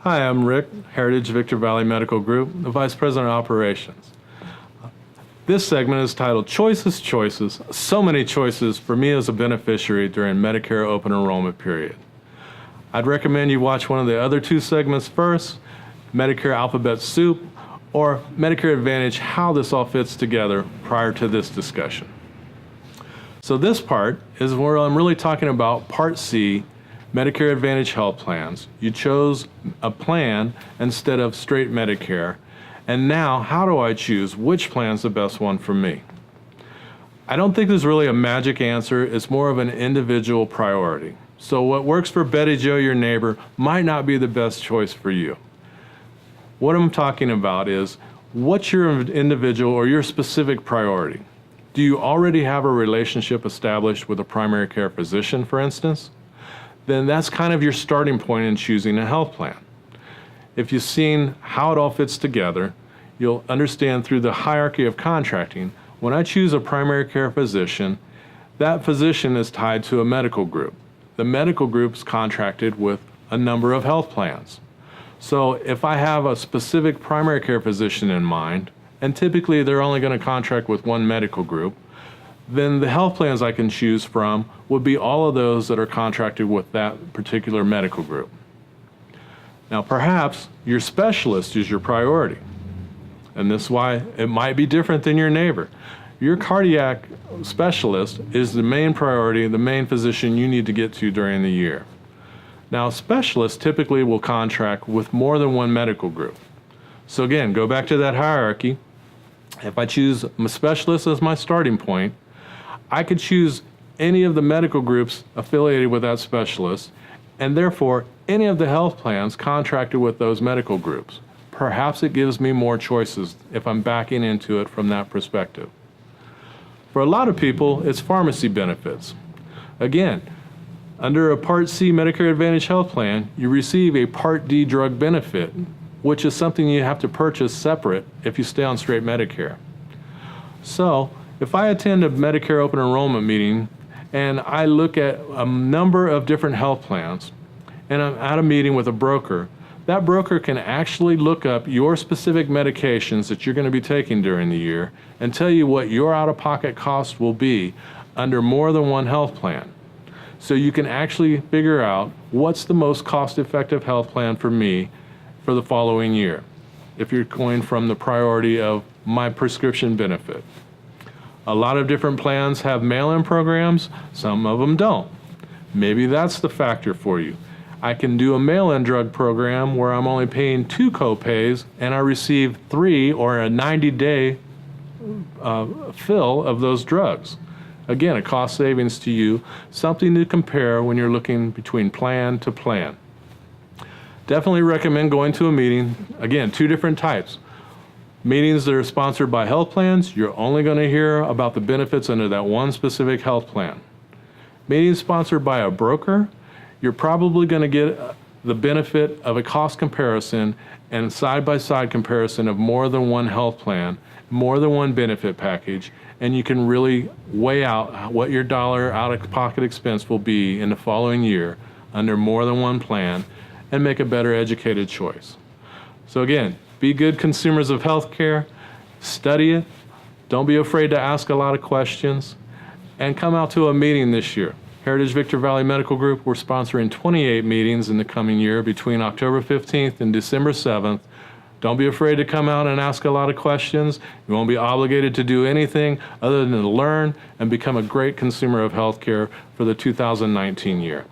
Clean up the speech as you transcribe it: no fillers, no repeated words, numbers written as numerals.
Hi, I'm Rick, Heritage Victor Valley Medical Group, the Vice President of Operations. This segment is titled Choices, Choices, so many choices for me as a beneficiary during Medicare open enrollment period. I'd recommend you watch one of the other two segments first, Medicare Alphabet Soup, or Medicare Advantage, how this all fits together prior to this discussion. So this part is where I'm really talking about Part C, Medicare Advantage health plans. You chose a plan instead of straight Medicare. And now, how do I choose which plan is the best one for me? I don't think there's really a magic answer. It's more of an individual priority. So what works for Betty Joe, your neighbor, might not be the best choice for you. What I'm talking about is, what's your individual or your specific priority? Do you already have a relationship established with a primary care physician, for instance? Then that's kind of your starting point in choosing a health plan. If you've seen how it all fits together, you'll understand through the hierarchy of contracting, when I choose a primary care physician, that physician is tied to a medical group. The medical group's contracted with a number of health plans. So if I have a specific primary care physician in mind, and typically they're only going to contract with one medical group, then the health plans I can choose from would be all of those that are contracted with that particular medical group. Now perhaps your specialist is your priority, and this is why it might be different than your neighbor. Your cardiac specialist is the main priority, the main physician you need to get to during the year. Now specialists typically will contract with more than one medical group. So again, go back to that hierarchy. If I choose a specialist as my starting point, I could choose any of the medical groups affiliated with that specialist, and therefore any of the health plans contracted with those medical groups. Perhaps it gives me more choices if I'm backing into it from that perspective. For a lot of people, it's pharmacy benefits. Again, under a Part C Medicare Advantage health plan, you receive a Part D drug benefit, which is something you have to purchase separate if you stay on straight Medicare. So, if I attend a Medicare open enrollment meeting and I look at a number of different health plans and I'm at a meeting with a broker, that broker can actually look up your specific medications that you're going to be taking during the year and tell you what your out-of-pocket cost will be under more than one health plan. So you can actually figure out what's the most cost-effective health plan for me for the following year, if you're going from the priority of my prescription benefit. A lot of different plans have mail-in programs, some of them don't. Maybe that's the factor for you. I can do a mail-in drug program where I'm only paying 2 co-pays and I receive 3 or a 90-day fill of those drugs. Again, a cost savings to you, something to compare when you're looking between plan to plan. Definitely recommend going to a meeting. Again, 2 different types. Meetings that are sponsored by health plans, you're only going to hear about the benefits under that one specific health plan. Meetings sponsored by a broker, you're probably going to get the benefit of a cost comparison and side-by-side comparison of more than one health plan, more than one benefit package, and you can really weigh out what your dollar out-of-pocket expense will be in the following year under more than one plan and make a better educated choice. So again, be good consumers of healthcare, study it, don't be afraid to ask a lot of questions, and come out to a meeting this year. Heritage Victor Valley Medical Group, we're sponsoring 28 meetings in the coming year between October 15th and December 7th. Don't be afraid to come out and ask a lot of questions. You won't be obligated to do anything other than to learn and become a great consumer of healthcare for the 2019 year.